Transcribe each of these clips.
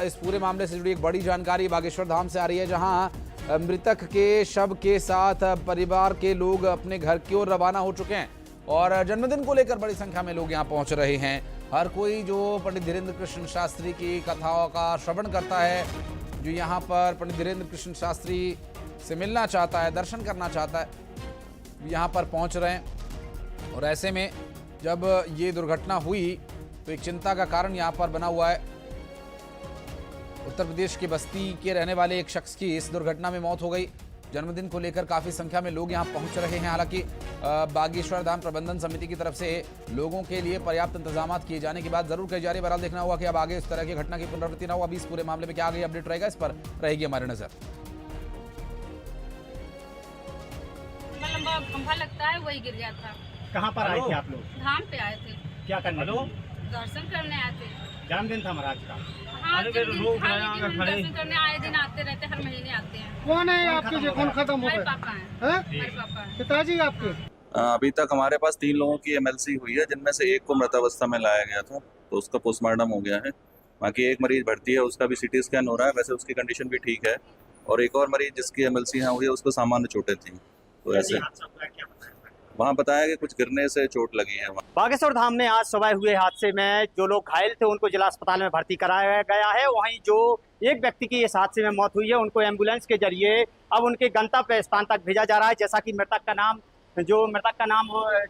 इस पूरे मामले से जुड़ी एक बड़ी जानकारी बागेश्वर धाम से आ रही है, जहां मृतक के शव के साथ परिवार के लोग अपने घर की ओर रवाना हो चुके हैं और जन्मदिन को लेकर बड़ी संख्या में लोग यहां पहुंच रहे हैं। हर कोई जो पंडित धीरेन्द्र कृष्ण शास्त्री की कथाओं का श्रवण करता है, जो यहां पर पंडित धीरेन्द्र कृष्ण शास्त्री से मिलना चाहता है, दर्शन करना चाहता है, यहाँ पर पहुँच रहे हैं। और ऐसे में जब ये दुर्घटना हुई तो एक चिंता का कारण यहाँ पर बना हुआ है। उत्तर प्रदेश के बस्ती के रहने वाले एक शख्स की इस दुर्घटना में मौत हो गई। जन्मदिन को लेकर काफ़ी संख्या में लोग यहाँ पहुँच रहे हैं। हालांकि बागेश्वर धाम प्रबंधन समिति की तरफ से लोगों के लिए पर्याप्त इंतजाम किए जाने की बात जरूर कही जा रही है। बहरहाल देखना हुआ कि अब आगे इस तरह की घटना की पुनरावृत्ति न हो। अभी इस पूरे मामले में क्या आगे अपडेट रहेगा, इस पर रहेगी हमारी नजर। लंबा खंभा लगता है, वही गिर गया था। कहाँ पर आए थे आप लोग? धाम पे आए थे। क्या करने? दर्शन करने आए थे। जन्मदिन था महाराज का। हाँ, दर्शन करने आए दिन आते रहते, हर महीने आते हैं। कौन है आपके जो कौन खत्म हो मेरे गए? पापा हैं। मेरे पापा हैं। पिताजी आपके? अभी तक हमारे पास 3 लोगों की एमएलसी हुई है, जिनमें से एक को मृतावस्था में लाया गया था, तो उसका पोस्टमार्टम हो गया है। बाकी एक मरीज भर्ती है, उसका भी सीटी स्कैन हो रहा है। वैसे उसकी कंडीशन भी ठीक है। और एक और मरीज जिसकी एमएलसी यहाँ हुई है, उसको सामान्य चोटें थी। तो ऐसे वहाँ बताया कि कुछ गिरने से चोट लगी है। बागेश्वर धाम में आज सुबह हुए हादसे में जो लोग घायल थे उनको जिला अस्पताल में भर्ती कराया गया है। वहीं जो एक व्यक्ति की इस हादसे में मौत हुई है, उनको एम्बुलेंस के जरिए अब उनके गंतव्य स्थान तक भेजा जा रहा है। जैसा कि मृतक का नाम जो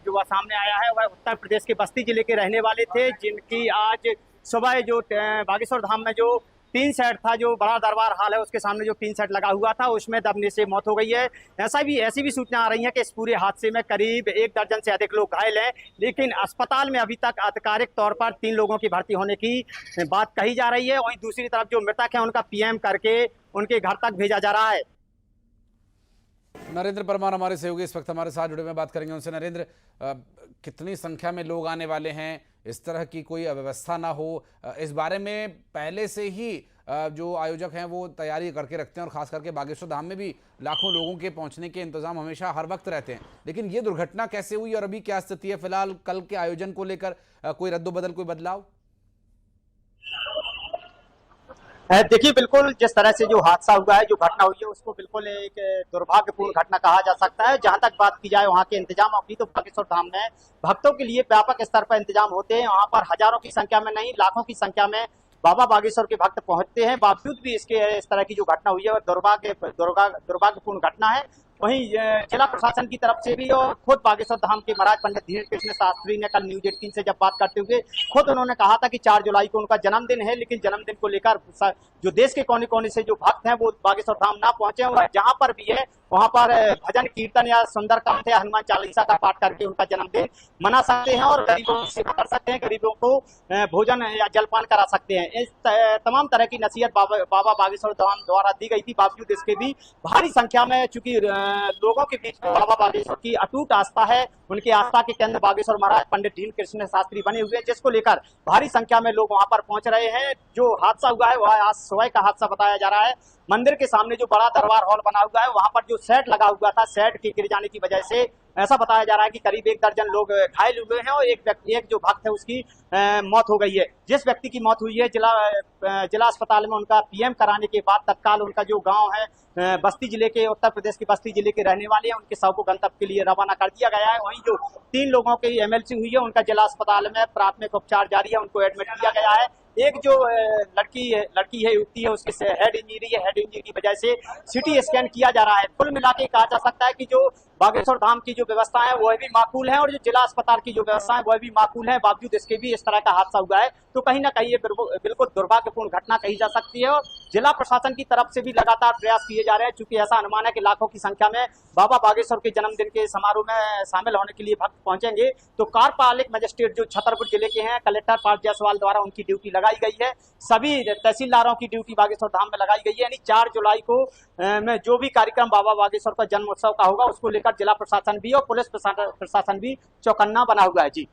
वह सामने आया है, वह उत्तर प्रदेश के बस्ती जिले के रहने वाले थे, जिनकी आज सुबह जो बागेश्वर धाम में जो 3 सेट था, जो बड़ा दरबार हाल है उसके सामने जो 3 सेट लगा हुआ था, उसमें दबने से मौत हो गई है। ऐसी भी सूचना आ रही है कि इस पूरे हादसे में करीब 1 दर्जन से अधिक लोग घायल हैं, लेकिन अस्पताल में अभी तक आधिकारिक तौर पर 3 लोगों की भर्ती होने की बात कही जा रही है। वहीं दूसरी तरफ जो मृतक है उनका पीएम करके उनके घर तक भेजा जा रहा है। नरेंद्र परमार हमारे सहयोगी इस वक्त हमारे साथ जुड़े हुए, बात करेंगे उनसे। नरेंद्र, कितनी संख्या में लोग आने वाले हैं, इस तरह की कोई अव्यवस्था ना हो, इस बारे में पहले से ही जो आयोजक हैं वो तैयारी करके रखते हैं और खास करके बागेश्वर धाम में भी लाखों लोगों के पहुंचने के इंतजाम हमेशा हर वक्त रहते हैं। लेकिन ये दुर्घटना कैसे हुई और अभी क्या स्थिति है फिलहाल? कल के आयोजन को लेकर कोई रद्दोबदल, कोई बदलाव? देखिए, बिल्कुल जिस तरह से जो हादसा हुआ है, जो घटना हुई है, उसको बिल्कुल एक दुर्भाग्यपूर्ण घटना कहा जा सकता है। जहां तक बात की जाए वहां के इंतजाम, अभी तो बागेश्वर धाम में भक्तों के लिए व्यापक स्तर पर इंतजाम होते हैं। वहां पर हजारों की संख्या में नहीं, लाखों की संख्या में बाबा बागेश्वर के भक्त पहुंचते हैं। बावजूद भी इस तरह की जो घटना हुई है और दुर्भाग्यपूर्ण घटना है। वहीं जिला प्रशासन की तरफ से भी और खुद बागेश्वर धाम के महाराज पंडित धीरेन्द्र कृष्ण शास्त्री ने कल न्यूज 18 से जब बात करते हुए खुद उन्होंने कहा था कि 4 जुलाई को उनका जन्मदिन है, लेकिन जन्मदिन को लेकर जो देश के कोने कोने से जो भक्त हैं वो बागेश्वर धाम ना पहुंचे और जहां पर भी है वहां पर भजन कीर्तन या सुंदरकांड या हनुमान चालीसा का पाठ करके उनका जन्मदिन मना सकते हैं और गरीबों की सेवा कर सकते हैं, गरीबों को भोजन या जलपान करा सकते हैं। इस तमाम तरह की नसीहत बाबा बागेश्वर धाम द्वारा दी गई थी। बावजूद इसके भी भारी संख्या में चूंकि लोगों के बीच में बाबा बागेश्वर की अटूट आस्था है, उनकी आस्था के केंद्र बागेश्वर महाराज पंडित धीरेन्द्र कृष्ण शास्त्री बने हुए हैं, जिसको लेकर भारी संख्या में लोग वहां पर पहुंच रहे हैं। जो हादसा हुआ है वह आज सुबह का हादसा बताया जा रहा है। मंदिर के सामने जो बड़ा दरबार हॉल बना हुआ है, वहां पर जो सेट लगा हुआ था, सेट के गिर जाने की वजह से ऐसा बताया जा रहा है कि करीब 1 दर्जन लोग घायल हुए हैं और एक जो भक्त है उसकी मौत हो गई है। जिस व्यक्ति की मौत हुई है, जिला अस्पताल में उनका पीएम कराने के बाद तत्काल उनका जो गांव है बस्ती जिले के, उत्तर प्रदेश के बस्ती जिले के रहने वाले हैं, उनके शव को गंतव्य के लिए रवाना कर दिया गया है। वहीं जो 3 लोगों की एमएलसी हुई है, उनका जिला अस्पताल में प्राथमिक उपचार जारी है, उनको एडमिट किया गया है। एक जो लड़की है, युवती है, उसकी हेड इंजरी की वजह से सीटी स्कैन किया जा रहा है। कुल मिला के कहा जा सकता है कि जो बागेश्वर धाम की जो व्यवस्था है वह भी माकूल है और जो जिला अस्पताल की जो व्यवस्था है वह भी माकूल है। बावजूद इसके भी इस तरह का हादसा हुआ है, तो कहीं ना कहीं ये बिल्कुल दुर्भाग्यपूर्ण घटना कही जा सकती है। और जिला प्रशासन की तरफ से भी लगातार प्रयास किए जा रहे हैं, चूंकि ऐसा अनुमान है कि लाखों की संख्या में बाबा बागेश्वर के जन्मदिन के समारोह में शामिल होने के लिए भक्त पहुंचेंगे। तो कार्यपालिक मजिस्ट्रेट जो छतरपुर जिले के हैं, कलेक्टर पार्थ जायसवाल द्वारा उनकी ड्यूटी लगाई गई है। सभी तहसीलदारों की ड्यूटी बागेश्वर धाम में लगाई गई है। यानी 4 जुलाई को में जो भी कार्यक्रम बाबा बागेश्वर का जन्म उत्सव का होगा, उसको लेकर जिला प्रशासन भी और पुलिस प्रशासन भी चौकन्ना बना हुआ है। जी,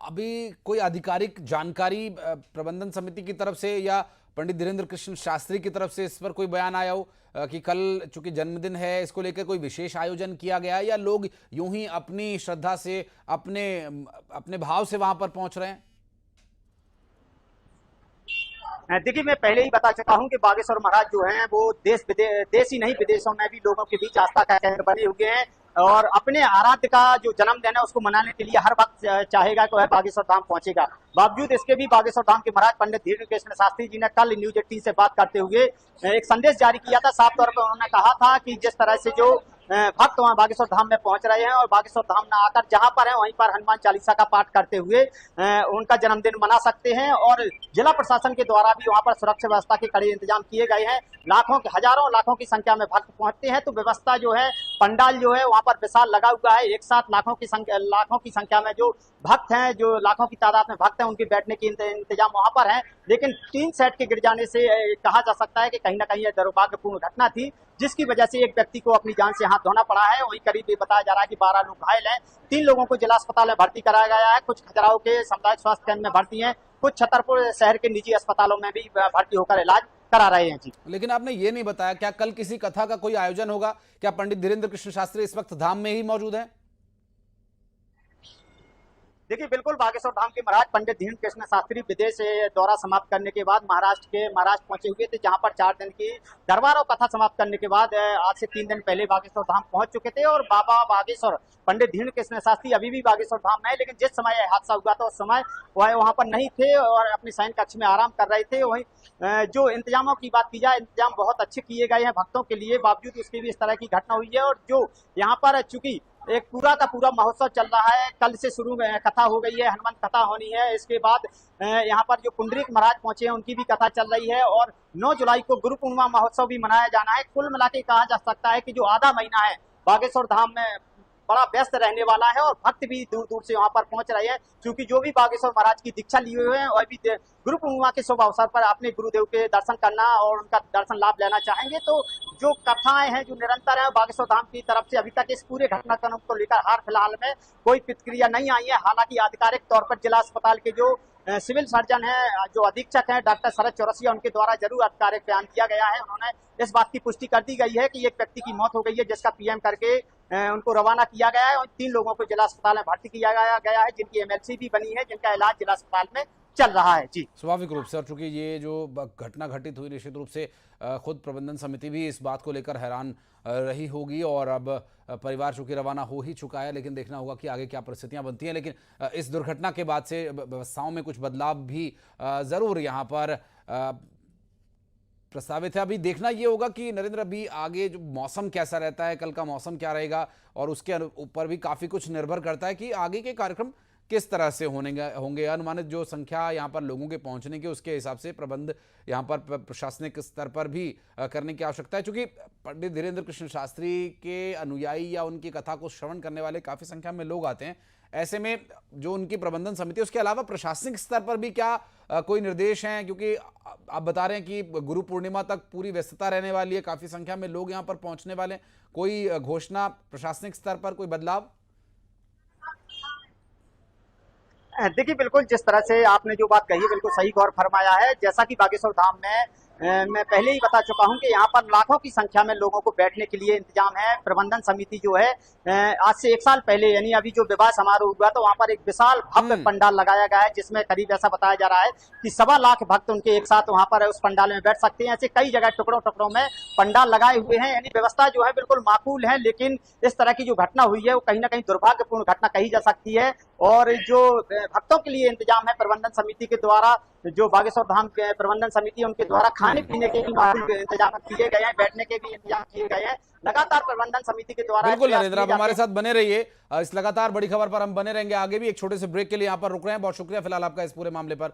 अभी कोई आधिकारिक जानकारी प्रबंधन समिति की तरफ से या पंडित धीरेन्द्र कृष्ण शास्त्री की तरफ से इस पर कोई बयान आया हो कि कल चूंकि जन्मदिन है, इसको लेकर कोई विशेष आयोजन किया गया है या लोग यूं ही अपनी श्रद्धा से अपने भाव से वहां पर पहुंच रहे हैं? देखिए, मैं पहले ही बता चुका हूं कि बागेश्वर महाराज जो हैं वो देश ही नहीं विदेशों में भी लोगों के बीच आस्था का केंद्र बने हुए हैं और अपने आराध्य का जो जन्मदिन है उसको मनाने के लिए हर वक्त चाहेगा कि वह बागेश्वर धाम पहुंचेगा। बावजूद इसके भी बागेश्वर धाम के महाराज पंडित धीरेन्द्र कृष्ण शास्त्री जी ने कल न्यूज 18 से बात करते हुए एक संदेश जारी किया था। साफ तौर पर उन्होंने कहा था कि जिस तरह से जो भक्त वहां बागेश्वर धाम में पहुंच रहे हैं और बागेश्वर धाम न आकर जहां पर है वहीं पर हनुमान चालीसा का पाठ करते हुए उनका जन्मदिन मना सकते हैं और जिला प्रशासन के द्वारा भी वहां पर सुरक्षा व्यवस्था के कड़े इंतजाम किए गए हैं। हजारों लाखों की संख्या में भक्त पहुंचते हैं तो व्यवस्था जो है, पंडाल जो है वहां पर विशाल लगा हुआ है। एक साथ लाखों की संख्या में जो भक्त हैं, जो लाखों की तादाद में भक्त हैं, उनके बैठने के इंतजाम वहां पर है। लेकिन 3 सेट के गिर जाने से कहा जा सकता है कि कहीं ना कहीं यह दुर्भाग्यपूर्ण घटना थी जिसकी वजह से एक व्यक्ति को अपनी जान से हाथ धोना पड़ा है। वहीं करीब ये बताया जा रहा है कि 12 लोग घायल हैं। 3 लोगों को जिला अस्पताल में भर्ती कराया गया है। कुछ खजुराहो के सामुदायिक स्वास्थ्य केंद्र में भर्ती हैं, कुछ छतरपुर शहर के निजी अस्पतालों में भी भर्ती होकर इलाज करा रहे हैं। जी, लेकिन आपने ये नहीं बताया, क्या कल किसी कथा का कोई आयोजन होगा? क्या पंडित धीरेन्द्र कृष्ण शास्त्री इस वक्त धाम में ही मौजूद है? देखिए, बिल्कुल बागेश्वर धाम के महाराज पंडित धीरेन्द्र कृष्ण शास्त्री विदेश दौरा समाप्त करने के बाद महाराष्ट्र पहुंचे हुए थे, जहां पर 4 दिन की दरबार और कथा समाप्त करने के बाद आज से 3 दिन पहले बागेश्वर धाम पहुंच चुके थे। और बाबा बागेश्वर पंडित धीरेन्द्र कृष्ण शास्त्री अभी भी बागेश्वर धाम में है, लेकिन जिस समय यह हादसा हुआ था उस समय वह वहां पर नहीं थे और अपने शयन कक्ष में आराम कर रहे थे। वहीं जो इंतजामों की बात की जाए, इंतजाम बहुत अच्छे किए गए हैं भक्तों के लिए, बावजूद उसके भी इस तरह की घटना हुई है। और जो यहाँ पर चूंकि एक पूरा का पूरा महोत्सव चल रहा है, कल से शुरू में कथा हो गई है, हनुमान कथा होनी है। इसके बाद यहाँ पर जो पुंडरीक महाराज पहुंचे हैं उनकी भी कथा चल रही है और 9 जुलाई को गुरु पूर्णिमा महोत्सव भी मनाया जाना है। कुल मिला के कहा जा सकता है कि जो आधा महीना है बागेश्वर धाम में बड़ा व्यस्त रहने वाला है और भक्त भी दूर दूर से वहां पर पहुंच रहे हैं, क्योंकि जो भी बागेश्वर महाराज की दीक्षा लिए हुए हैं और भी गुरु पूर्णिमा के शुभ अवसर पर अपने गुरुदेव के दर्शन करना और उनका दर्शन लाभ लेना चाहेंगे। तो जो कथाएं हैं जो निरंतर है बागेश्वर धाम की तरफ से, अभी तक इस पूरे घटनाक्रम को लेकर हाल फिलहाल में कोई प्रतिक्रिया नहीं आई है। हालांकि आधिकारिक तौर पर जिला अस्पताल के जो सिविल सर्जन है, जो अधीक्षक हैं डॉक्टर शरद चौरसिया, उनके द्वारा जरूर आधिकारिक बयान किया गया है। उन्होंने इस बात की पुष्टि कर दी गई है कि एक व्यक्ति की मौत हो गई है जिसका पीएम करके उनको रवाना किया गया है और 3 लोगों को जिला अस्पताल में भर्ती किया गया है, जिनकी एमएलसी भी बनी है, जिनका इलाज जिला अस्पताल में चल रहा है। जी, स्वाभाविक रूप से, और चूंकि ये जो घटना घटित हुई निश्चित रूप से खुद प्रबंधन समिति भी इस बात को लेकर हैरान रही होगी और अब परिवार चूंकि रवाना हो ही चुका है, लेकिन देखना होगा कि आगे क्या परिस्थितियां बनती हैं। लेकिन इस दुर्घटना के बाद से व्यवस्थाओं में कुछ बदलाव भी जरूर यहाँ पर प्रस्तावित है। अभी देखना ये होगा कि नरेंद्र, अभी आगे जो मौसम कैसा रहता है, कल का मौसम क्या रहेगा, और उसके ऊपर भी काफी कुछ निर्भर करता है कि आगे के कार्यक्रम किस तरह से होंगे। अनुमानित जो संख्या यहाँ पर लोगों के पहुंचने की, उसके हिसाब से प्रबंध यहाँ पर प्रशासनिक स्तर पर भी करने की आवश्यकता है, क्योंकि पंडित धीरेन्द्र कृष्ण शास्त्री के अनुयायी या उनकी कथा को श्रवण करने वाले काफी संख्या में लोग आते हैं। ऐसे में जो उनकी प्रबंधन समिति, उसके अलावा प्रशासनिक स्तर पर भी क्या कोई निर्देश हैं, क्योंकि आप बता रहे हैं कि गुरु पूर्णिमा तक पूरी व्यस्तता रहने वाली है, काफी संख्या में लोग यहाँ पर पहुंचने वाले, कोई घोषणा प्रशासनिक स्तर पर, कोई बदलाव? देखिए, बिल्कुल जिस तरह से आपने जो बात कही है बिल्कुल सही गौर फरमाया है। जैसा कि बागेश्वर धाम में मैं पहले ही बता चुका हूं कि यहाँ पर लाखों की संख्या में लोगों को बैठने के लिए इंतजाम है। प्रबंधन समिति जो है आज से 1 साल पहले, यानी अभी जो विवाह समारोह हुआ तो वहां पर एक विशाल भव्य पंडाल लगाया गया है, जिसमें करीब ऐसा बताया जा रहा है कि 1.25 लाख भक्त उनके एक साथ वहां पर उस पंडाल में बैठ सकते हैं। ऐसे कई जगह टुकड़ों में पंडाल लगाए हुए हैं, यानी व्यवस्था जो है बिल्कुल माकूल है। लेकिन इस तरह की जो घटना हुई है वो कहीं ना कहीं दुर्भाग्यपूर्ण घटना कही जा सकती है। और जो भक्तों के लिए इंतजाम है प्रबंधन समिति के द्वारा, जो बागेश्वर धाम के प्रबंधन समिति है उनके द्वारा खाने पीने के भी माकूल इंतजाम किए गए हैं, बैठने के भी इंतजाम किए गए हैं। लगातार प्रबंधन समिति के द्वारा। बिल्कुल नरेंद्र, आप हमारे साथ बने रहिए, इस लगातार बड़ी खबर पर हम बने रहेंगे आगे भी। एक छोटे से ब्रेक के लिए यहाँ पर रुक रहे हैं। बहुत शुक्रिया फिलहाल आपका इस पूरे मामले पर